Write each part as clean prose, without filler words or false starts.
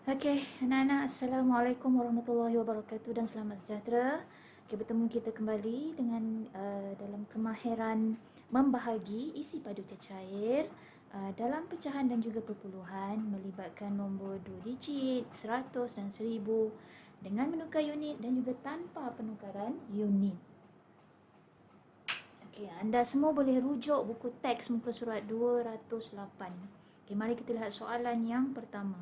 Okey, anak-anak, Assalamualaikum warahmatullahi wabarakatuh dan selamat sejahtera. Okey, bertemu kita kembali dengan dalam kemahiran membahagi isi padu cecair dalam pecahan dan juga perpuluhan melibatkan nombor 2 digit, 100 dan 1000 dengan menukar unit dan juga tanpa penukaran unit. Okey, anda semua boleh rujuk buku teks muka surat 208. Okey, mari kita lihat soalan yang pertama.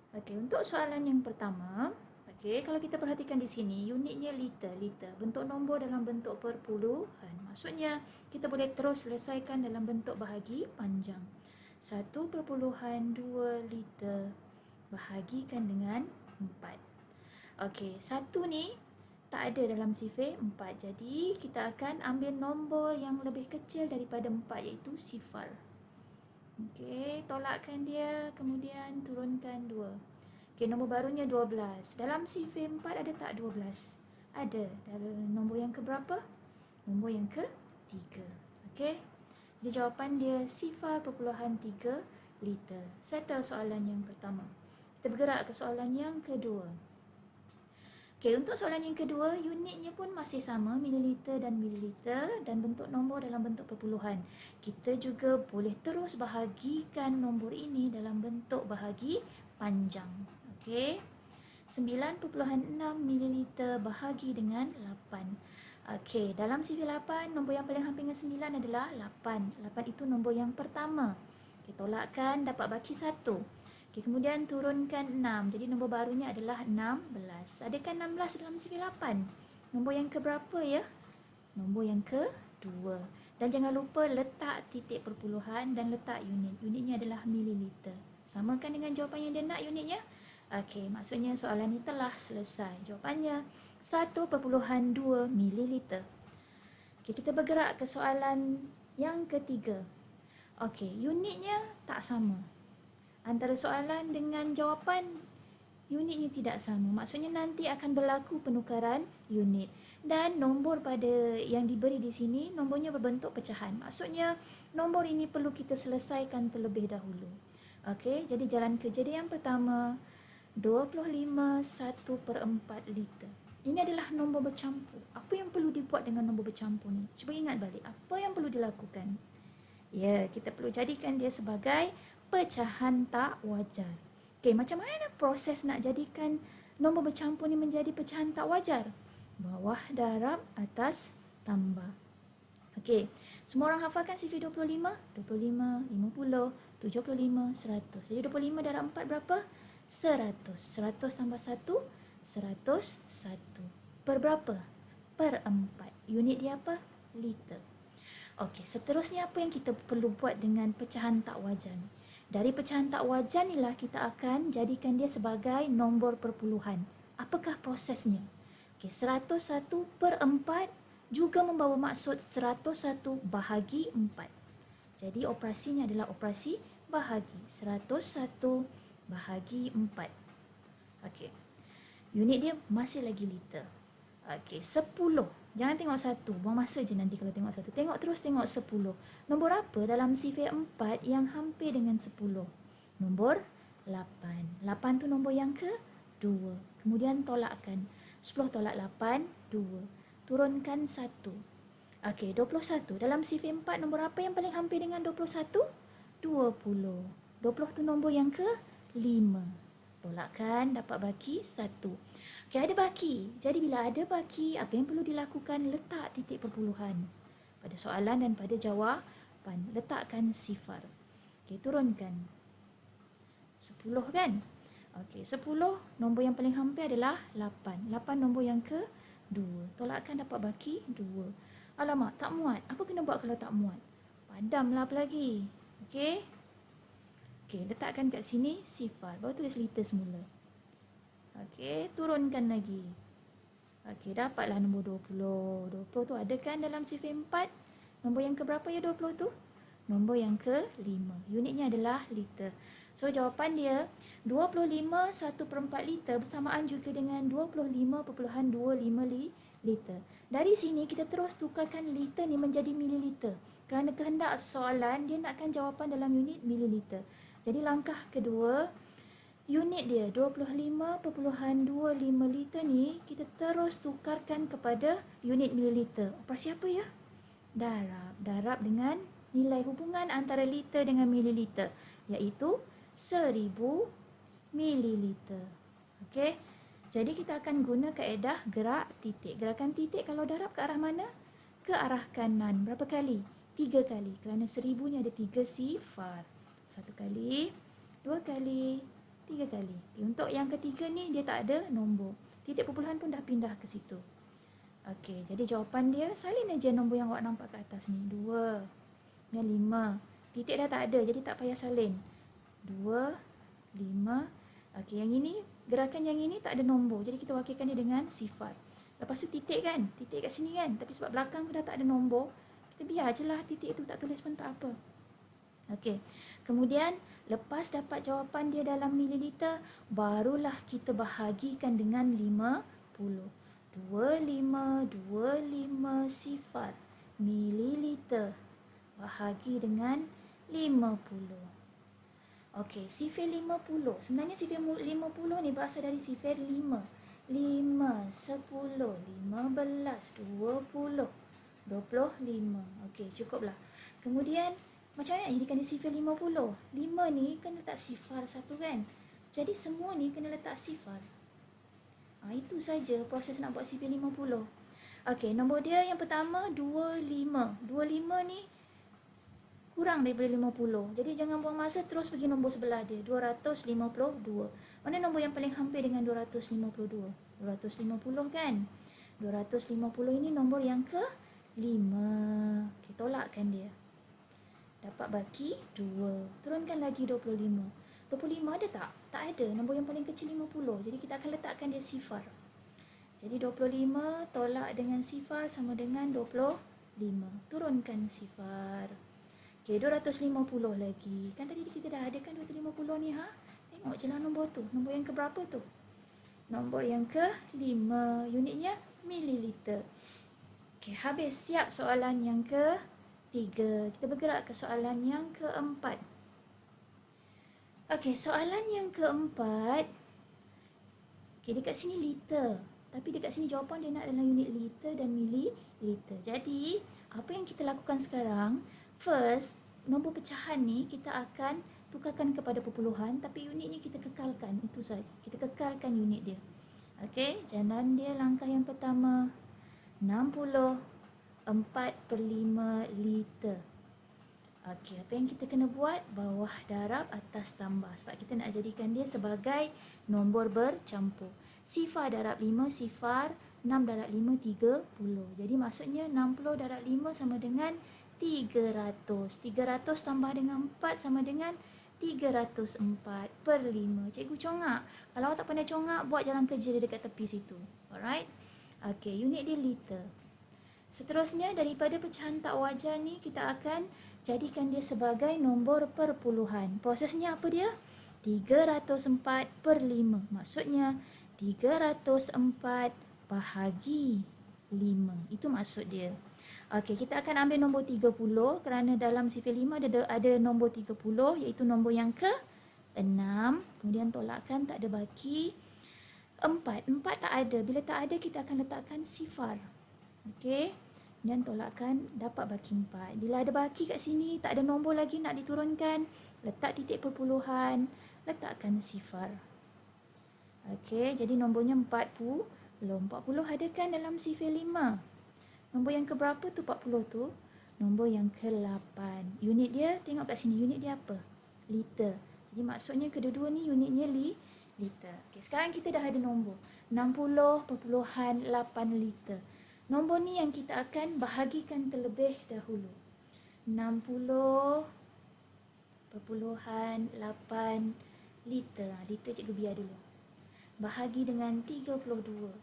Okey, untuk soalan yang pertama, okey, kalau kita perhatikan di sini, unitnya liter, liter. Bentuk nombor dalam bentuk perpuluhan. Maksudnya, kita boleh terus selesaikan dalam bentuk bahagi panjang. 1.2 liter bahagikan dengan 4. Okey, 1 ni tak ada dalam sifar 4. Jadi, kita akan ambil nombor yang lebih kecil daripada 4 iaitu sifar. Okey, tolakkan dia, kemudian turunkan 2. Okey, nombor barunya 12. Dalam sifar 4 ada tak 12? Ada. Dalam nombor yang ke berapa? Nombor yang ke-3. Okey. Jadi jawapan dia 0.3 liter. Settle soalan yang pertama. Kita bergerak ke soalan yang kedua. Okey, untuk soalan yang kedua, unitnya pun masih sama, mililiter dan mililiter dan bentuk nombor dalam bentuk perpuluhan. Kita juga boleh terus bahagikan nombor ini dalam bentuk bahagi panjang. Okey. 9.6 mililiter bahagi dengan 8. Okey, dalam sifar 8, nombor yang paling hampir dengan 9 adalah 8. 8 itu nombor yang pertama. Okey, tolakkan dapat baki 1. Okay, kemudian turunkan 6. Jadi nombor barunya adalah 16. Adakah 16 dalam sifar 8? Nombor yang keberapa ya? Nombor yang kedua. Dan jangan lupa letak titik perpuluhan dan letak unit. Unitnya adalah mililiter. Samakan dengan jawapan yang dia nak unitnya. Okey, maksudnya soalan ini telah selesai. Jawapannya 1.2 mililiter. Okey, kita bergerak ke soalan yang ketiga. Okey, unitnya tak sama. Antara soalan dengan jawapan, unitnya tidak sama. Maksudnya nanti akan berlaku penukaran unit. Dan nombor pada yang diberi di sini, nombornya berbentuk pecahan. Maksudnya nombor ini perlu kita selesaikan terlebih dahulu. Okey, jadi jalan kerja dia yang pertama, 25 1/4 liter. Ini adalah nombor bercampur. Apa yang perlu dibuat dengan nombor bercampur ni? Cuba ingat balik, apa yang perlu dilakukan? Ya, kita perlu jadikan dia sebagai pecahan tak wajar. Okey, macam mana proses nak jadikan nombor bercampur ni menjadi pecahan tak wajar? Bawah darab, atas tambah. Okey, semua orang hafalkan sifar 25? 25, 50, 75, 100. Jadi 25 darab 4 berapa? 100. 100 tambah 1, 101. Per berapa? Per 4. Unit dia apa? Liter. Okey, seterusnya apa yang kita perlu buat dengan pecahan tak wajar ni? Dari pecahan tak wajar inilah kita akan jadikan dia sebagai nombor perpuluhan. Apakah prosesnya? Okey, 101/4 juga membawa maksud 101 bahagi 4. Jadi operasinya adalah operasi bahagi. 101 bahagi 4. Okey. Unit dia masih lagi liter. Okey, 10. Jangan tengok 1. Buang masa je nanti kalau tengok 1. Tengok terus, tengok 10. Nombor apa dalam sifar 4 yang hampir dengan 10? Nombor 8. 8 tu nombor yang ke-2. Kemudian tolakkan. 10 tolak 8, 2. Turunkan 1. Okey, 21. Dalam sifar 4, nombor apa yang paling hampir dengan 21? 20. 20 tu nombor yang ke-5. Tolakkan, dapat baki 1. Okey, ada baki. Jadi bila ada baki, apa yang perlu dilakukan? Letak titik perpuluhan pada soalan dan pada jawapan. Letakkan sifar. Okey, turunkan. 10 kan? Okey, 10 nombor yang paling hampir adalah 8. 8 nombor yang ke-2. Tolakkan, dapat baki 2. Alamak, tak muat. Apa kena buat kalau tak muat? Padamlah apa lagi. Okey. Okey, letakkan kat sini sifar. Baru tulis liter semula. Okey, turunkan lagi. Okey, dapatlah nombor 20. 20 tu ada kan dalam sifar 4? Nombor yang keberapa ya 20 tu? Nombor yang ke-5. Unitnya adalah liter. So, jawapan dia 25 1/4 liter bersamaan juga dengan 25.25 liter. Dari sini kita terus tukarkan liter ni menjadi mililiter. Kerana kehendak soalan, dia nakkan jawapan dalam unit mililiter. Jadi langkah kedua, unit dia 25.25 liter ni kita terus tukarkan kepada unit mililiter. Operasi apa ya? Darab. Darab dengan nilai hubungan antara liter dengan mililiter, iaitu 1000 mililiter. Okey. Jadi kita akan guna kaedah gerak titik. Gerakan titik kalau darab ke arah mana? Ke arah kanan. Berapa kali? 3 kali. Kerana 1000 ni ada 3 sifar. 1 kali, 2 kali, 3 kali. Okay, untuk yang ketiga ni dia tak ada nombor. Titik perpuluhan pun dah pindah ke situ. Okey, jadi jawapan dia salin aja nombor yang awak nampak kat atas ni. 2 dan 5. Titik dah tak ada, jadi tak payah salin. 2, 5. Okey, yang ini, gerakan yang ini tak ada nombor. Jadi kita wakilkan dia dengan sifar. Lepas tu titik kan? Titik kat sini kan? Tapi sebab belakang dah tak ada nombor, kita biar je lah titik tu, tak tulis pun tak apa. Okey, kemudian lepas dapat jawapan dia dalam mililiter, barulah kita bahagikan dengan 50. 25 sifar mililiter bahagi dengan 50. Okey, sifir 50. Sebenarnya sifir 50 ni berasal dari sifir 5. 5, 10, 15, 20, 25. Okey, cukuplah. Kemudian macam mana nak jadikan dia sifir 50? 5 ni kena letak sifar satu kan? Jadi semua ni kena letak sifar. Itu saja proses nak buat sifir 50. Okey, nombor dia yang pertama 25. 25 ni kurang daripada 50. Jadi jangan buang masa, terus pergi nombor sebelah dia, 252. Mana nombor yang paling hampir dengan 252? 250 kan? 250 ini nombor yang ke-5. Okey, tolakkan dia. Dapat baki 2. Turunkan lagi 25. 25 ada tak? Tak ada. Nombor yang paling kecil 50. Jadi kita akan letakkan dia sifar. Jadi 25 tolak dengan sifar sama dengan 25. Turunkan sifar. Okey, 250 lagi. Kan tadi kita dah ada kan 250 ni ha? Tengok je lah nombor tu. Nombor yang keberapa tu? Nombor yang ke-5. Unitnya mililiter. Okey, habis. Siap soalan yang ke-3. Kita bergerak ke soalan yang ke-4. Okey, soalan yang ke-4. Okey, dekat sini liter. Tapi dekat sini jawapan dia nak dalam unit liter dan mililiter. Jadi, apa yang kita lakukan sekarang? First, nombor pecahan ni kita akan tukarkan kepada perpuluhan. Tapi unit ni kita kekalkan. Itu saja. Kita kekalkan unit dia. Okey, jalan dia langkah yang pertama. 64/5 liter. Okey, apa yang kita kena buat? Bawah darab, atas tambah. Sebab kita nak jadikan dia sebagai nombor bercampur. Sifar darab 5, sifar 6 darab 5, 30. Jadi maksudnya 60 darab 5 sama dengan 300. 300 tambah dengan 4 sama dengan 304/5. Cikgu congak. Kalau awak tak pandai congak, buat jalan kerja dia dekat tepi situ. Alright? Okey, unit dia liter. Seterusnya, daripada pecahan tak wajar ni, kita akan jadikan dia sebagai nombor perpuluhan. Prosesnya apa dia? 304/5. Maksudnya 304 bahagi 5. Itu maksud dia. Okey, kita akan ambil nombor 30 kerana dalam sifir 5 ada nombor 30, iaitu nombor yang ke-6. Kemudian tolakkan, tak ada baki. 4 tak ada. Bila tak ada, kita akan letakkan sifar. Okey. Dan tolakkan, dapat baki 4. Bila ada baki kat sini, tak ada nombor lagi nak diturunkan, letak titik perpuluhan, letakkan sifar. Okey, jadi nombornya 40. 40 ada kan dalam sifir 5? Nombor yang keberapa tu 40 tu? Nombor yang ke-8. Unit dia, tengok kat sini, unit dia apa? Liter. Jadi maksudnya kedua-dua ni unitnya liter. Okey, sekarang kita dah ada nombor 60.8 liter. Nombor ni yang kita akan bahagikan terlebih dahulu. 60.8 liter. Liter cikgu biar dulu. Bahagi dengan 32.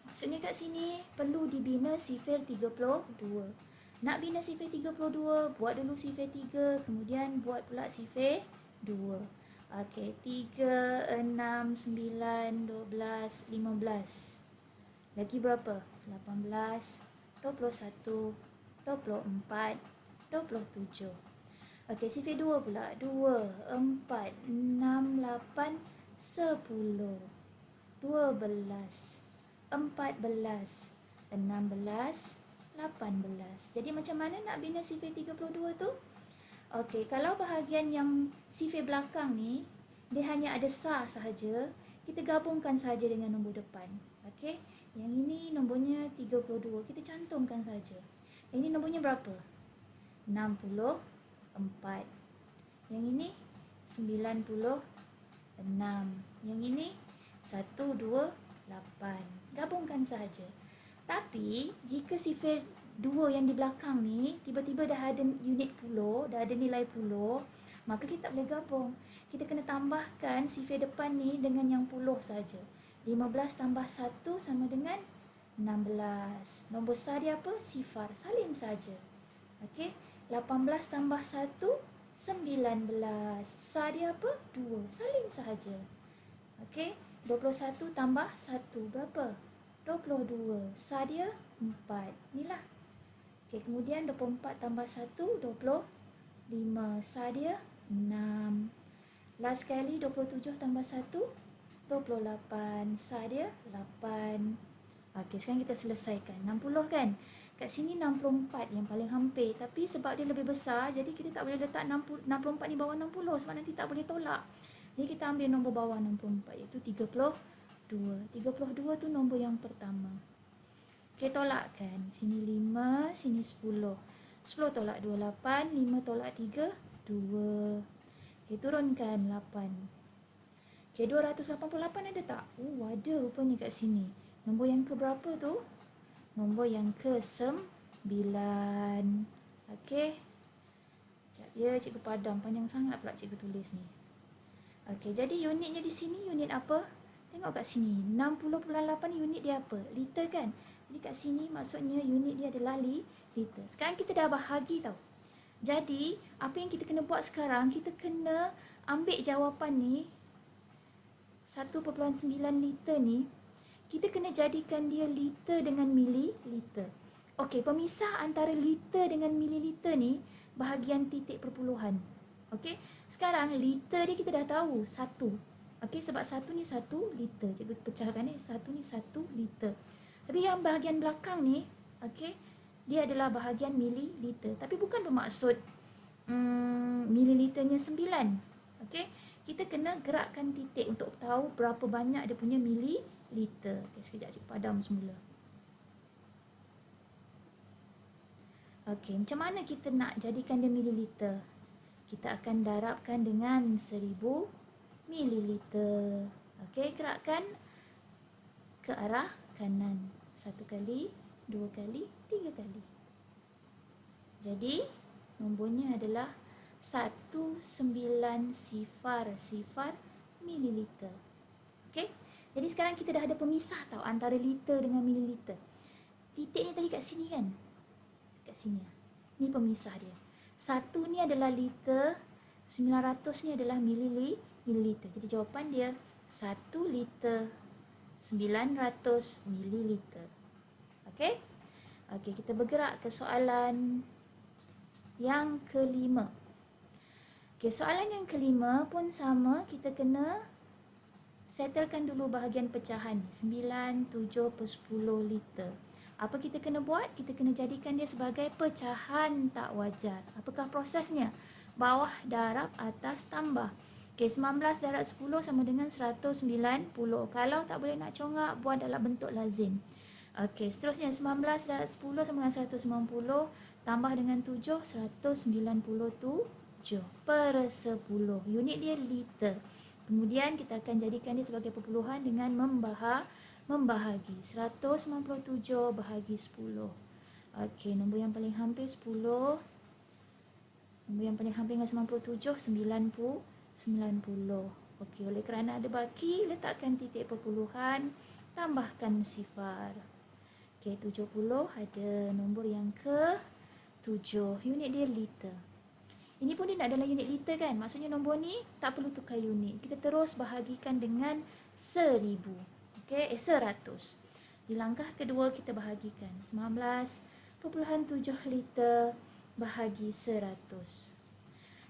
Maksudnya kat sini perlu dibina sifir 32. Nak bina sifir 32, buat dulu sifir 3, kemudian buat pula sifir 2. Okey, 3, 6, 9, 12, 15. Lagi berapa? 18, 21, 24, 27. Okey, sifir 2 pula. 2, 4, 6, 8, 10, 12, 14, 16, 18. Jadi macam mana nak bina sifir 32 tu? Okey, kalau bahagian yang sifir belakang ni dia hanya ada sah sahaja, kita gabungkan sahaja dengan nombor depan. Okey, yang ini nombornya 32, kita cantumkan saja. Yang ini nombornya berapa? 64. Yang ini 96. Yang ini 128. Gabungkan sahaja. Tapi jika sifir 2 yang di belakang ni tiba-tiba dah ada unit puluh, dah ada nilai puluh, maka kita tak boleh gabung. Kita kena tambahkan sifir depan ni dengan yang puluh saja. 15 tambah 1 sama dengan 16. Nombor sah dia apa? Sifar. Salin saja. Okey. 18 tambah 1, 19. Sah dia apa? 2. Salin sahaja. Okey. 21 tambah 1 berapa? 22. Sah dia 4. Inilah. Okey, kemudian 24 tambah 1, 25. Sah dia 6. Last sekali 27 tambah 1, 28. Sah dia 8. Okey, sekarang kita selesaikan. 60 kan? Kat sini 64 yang paling hampir. Tapi sebab dia lebih besar, jadi kita tak boleh letak 64 ni bawah 60 sebab nanti tak boleh tolak. Jadi kita ambil nombor bawah 64 iaitu 32. 32 tu nombor yang pertama. Okey, tolakkan. Sini 5, sini 10. 10 tolak 2, 8. 5 tolak 3, 2. Okey, turunkan 8. Okey, 288 ada tak? Oh, ada rupanya kat sini. Nombor yang ke berapa tu? Nombor yang ke-9. Okey. Sekejap ya, cikgu padam. Panjang sangat pula cikgu tulis ni. Okey, jadi unitnya di sini unit apa? Tengok kat sini. 60.8 unit dia apa? Liter kan? Jadi kat sini maksudnya unit dia adalah liter. Sekarang kita dah bahagi tau. Jadi, apa yang kita kena buat sekarang, kita kena ambil jawapan ni 1.9 liter ni, kita kena jadikan dia liter dengan mililiter. Okey, pemisah antara liter dengan mililiter ni bahagian titik perpuluhan. Okey, sekarang liter ni kita dah tahu 1. Okey, sebab 1 ni 1 liter. Cikgu pecahkan ni, 1 ni 1 liter. Tapi yang bahagian belakang ni, okey, dia adalah bahagian mililiter. Tapi bukan bermaksud mililiternya 9. Okey, kita kena gerakkan titik untuk tahu berapa banyak dia punya mililiter. Okey, sekejap cikgu padam semula. Okey, macam mana kita nak jadikan dia mililiter? Kita akan darabkan dengan 1000 mililiter. Okey, gerakkan ke arah kanan. 1 kali, 2 kali, 3 kali. Jadi, nombornya adalah 1900 mililiter. Okey? Jadi sekarang kita dah ada pemisah tau antara liter dengan mililiter. Titik ni tadi kat sini kan? Kat sini. Ni pemisah dia. 1 ni adalah liter, 900 ni adalah mililiter. Jadi jawapan dia 1 liter 900 mililiter. Okey? Okey, kita bergerak ke soalan yang kelima. Okey, soalan yang kelima pun sama, kita kena settlekan dulu bahagian pecahan 9, 7 per 10 liter. Apa kita kena buat? Kita kena jadikan dia sebagai pecahan tak wajar. Apakah prosesnya? Bawah darab, atas tambah. Okey, 19 darab 10 sama dengan 190. Kalau tak boleh nak congak, buat dalam bentuk lazim. Okey, seterusnya 19 darab 10 sama dengan 190. Tambah dengan 7, 197 per 10. Unit dia liter. Kemudian kita akan jadikan dia sebagai perpuluhan dengan membahagi. 197 bahagi 10. Okey, nombor yang paling hampir 10. Nombor yang paling hampir dengan 97, 90. Okey, oleh kerana ada baki, letakkan titik perpuluhan, tambahkan sifar. Okey, 70 ada nombor yang ke-7. Unit dia liter. Ini pun dia nak dalam unit liter kan? Maksudnya nombor ni tak perlu tukar unit. Kita terus bahagikan dengan 1000. Okey, 100. Di langkah kedua kita bahagikan 19.7 liter bahagi 100.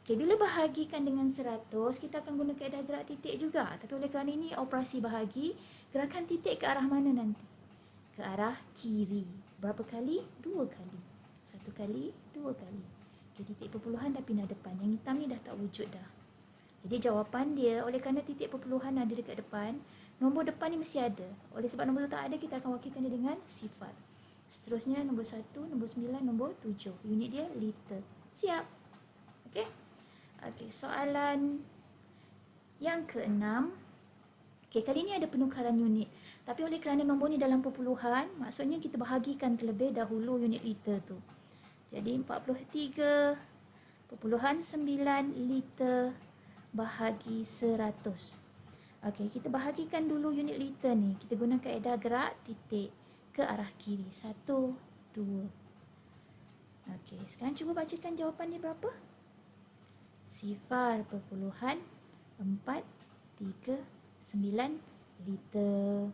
Okey, bila bahagikan dengan 100, kita akan guna kaedah gerak titik juga. Tapi oleh kerana ini operasi bahagi, gerakan titik ke arah mana nanti? Ke arah kiri. Berapa kali? 2 kali. 1 kali, 2 kali. Okey, titik perpuluhan dah pindah depan. Yang hitam ni dah tak wujud dah. Jadi jawapan dia, oleh kerana titik perpuluhan ada dekat depan, nombor depan ni mesti ada. Oleh sebab nombor tu tak ada, kita akan wakilkan dia dengan sifar. Seterusnya nombor 1, nombor 9, nombor 7. Unit dia liter. Siap? Okey? Okey, soalan yang ke-6. Okey, kali ini ada penukaran unit. Tapi oleh kerana nombor ni dalam perpuluhan, maksudnya kita bahagikan terlebih dahulu unit liter tu. Jadi 43.9 liter bahagi 100. Okey, kita bahagikan dulu unit liter ni. Kita guna kaedah gerak titik ke arah kiri. 1, 2. Okey, sekarang cuba bacakan jawapan ni berapa? 0.439 liter.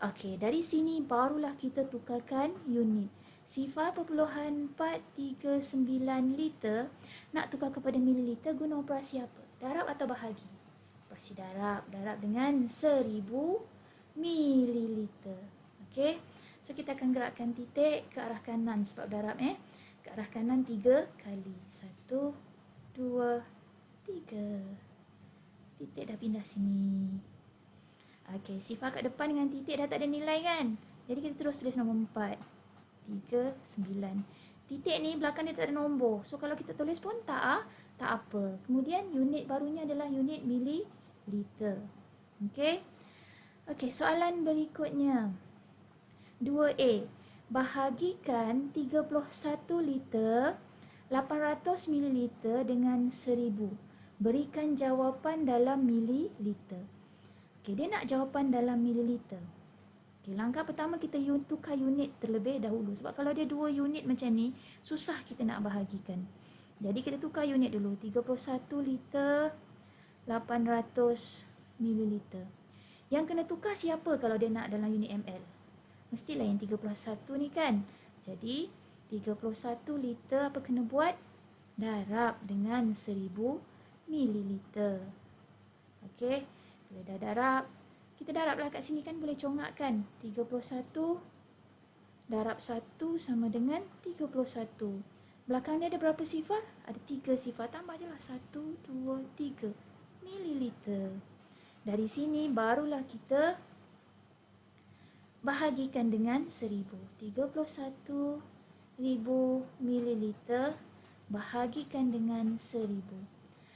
Okey, dari sini barulah kita tukarkan unit. 0.439 liter nak tukar kepada mililiter guna operasi apa? Darab atau bahagi? Operasi darab. Darab dengan 1000 mililiter. Okey. So kita akan gerakkan titik ke arah kanan sebab darab ke arah kanan 3 kali. 1, 2, 3. Titik dah pindah sini. Okey, sifar kat depan dengan titik dah tak ada nilai kan? Jadi kita terus tulis nombor 4. 3, 9. Titik ni belakang dia tak ada nombor. So kalau kita tulis pun tak apa. Kemudian unit barunya adalah unit mililiter. Okey. Okey, soalan berikutnya. 2A. Bahagikan 31 liter 800 mililiter dengan 1000. Berikan jawapan dalam mililiter. Okey, dia nak jawapan dalam mililiter. Okey, langkah pertama kita tukar unit terlebih dahulu. Sebab kalau dia 2 unit macam ni, susah kita nak bahagikan. Jadi kita tukar unit dulu. 31 liter 800 mililiter. Yang kena tukar siapa kalau dia nak dalam unit ml? Mestilah yang 31 ni kan. Jadi 31 liter apa kena buat? Darab dengan 1000 mililiter. Okey, bila dah darab, kita darablah kat sini kan boleh congak kan. 31 darab 1 sama dengan 31. Belakang dia ada berapa sifar? Ada 3 sifar. Tambah je lah 1, 2, 3 mililiter. Dari sini barulah kita bahagikan dengan 1000. 31,000 mililiter bahagikan dengan 1000.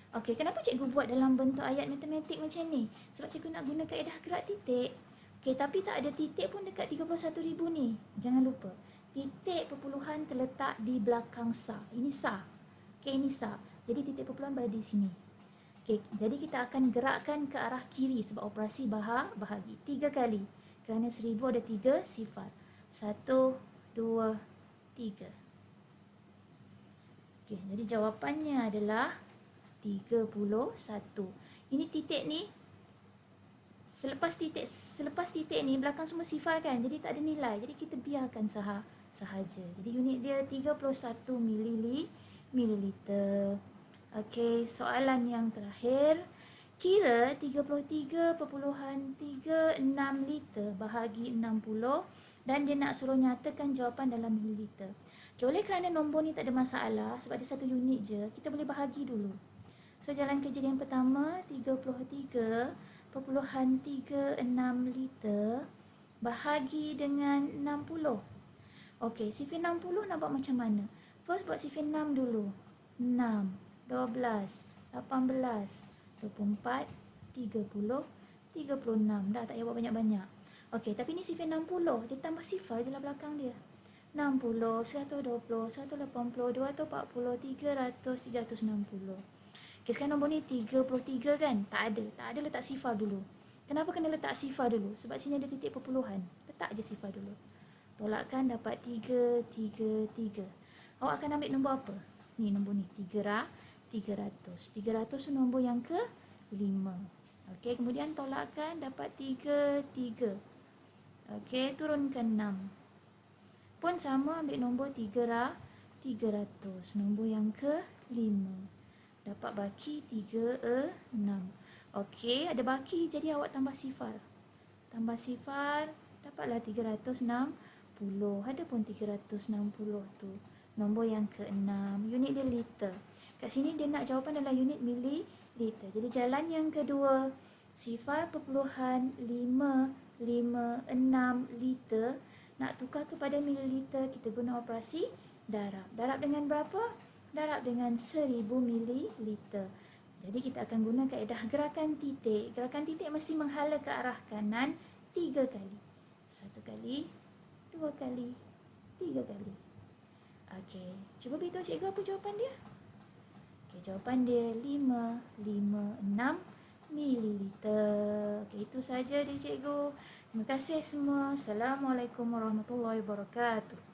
Okey, kenapa cikgu buat dalam bentuk ayat matematik macam ni? Sebab cikgu nak guna kaedah gerak titik. Okey, tapi tak ada titik pun dekat 31,000 ni. Jangan lupa. Titik perpuluhan terletak di belakang sah. Ini sah. Okey, ini sah. Jadi titik perpuluhan berada di sini. Okey, jadi kita akan gerakkan ke arah kiri sebab operasi bahagi. 3 kali. Kerana 1000 ada 3 sifar. 1, 2, 3. Okey, jadi jawapannya adalah 31. Ini titik ni, selepas titik ni belakang semua sifar kan, jadi tak ada nilai. Jadi kita biarkan sahaja. Jadi unit dia 31 mililiter. Okey, soalan yang terakhir. Kira 33.36 liter bahagi 60 dan dia nak suruh nyatakan jawapan dalam mililiter. Okay, oleh kerana nombor ni tak ada masalah sebab dia satu unit je, kita boleh bahagi dulu. So jalan kerja yang pertama 33.36 liter bahagi dengan 60. Okey, sifar 60 nak buat macam mana? First buat sifar 6 dulu. 6, 12, 18, 24, 30, 36. Dah tak payah buat banyak-banyak. Okey, tapi ni sifar 60. Jadi tambah sifar je lah belakang dia. 60, 120, 180, 240, 300, 360. Okay, sekarang nombor ni 33 kan? Tak ada letak sifar dulu. Kenapa kena letak sifar dulu? Sebab sini ada titik perpuluhan. Letak je sifar dulu. Tolakkan dapat 3, 3, 3. Awak akan ambil nombor apa? Ni nombor ni, 300. 300 tu nombor yang ke-5. Okey, kemudian tolakkan dapat 3, 3. Okey, turunkan 6. Pun sama ambil nombor 300. Nombor yang ke-5. Dapat baki 36. Okey, ada baki jadi awak tambah sifar. Tambah sifar, dapatlah 360. Ada pun 360 tu. Nombor yang ke-6, unit dia liter. Kat sini dia nak jawapan dalam unit mililiter. Jadi jalan yang kedua, 0.556 liter. Nak tukar kepada mililiter, kita guna operasi darab. Darab dengan berapa? Darab dengan 1000 mililiter. Jadi kita akan guna kaedah gerakan titik. Gerakan titik mesti menghala ke arah kanan 3 kali. 1 kali, 2 kali, 3 kali. Okey, cuba beritahu cikgu apa jawapan dia. Okey, jawapan dia 556 mililiter. Okey, itu saja dari cikgu. Terima kasih semua. Assalamualaikum warahmatullahi wabarakatuh.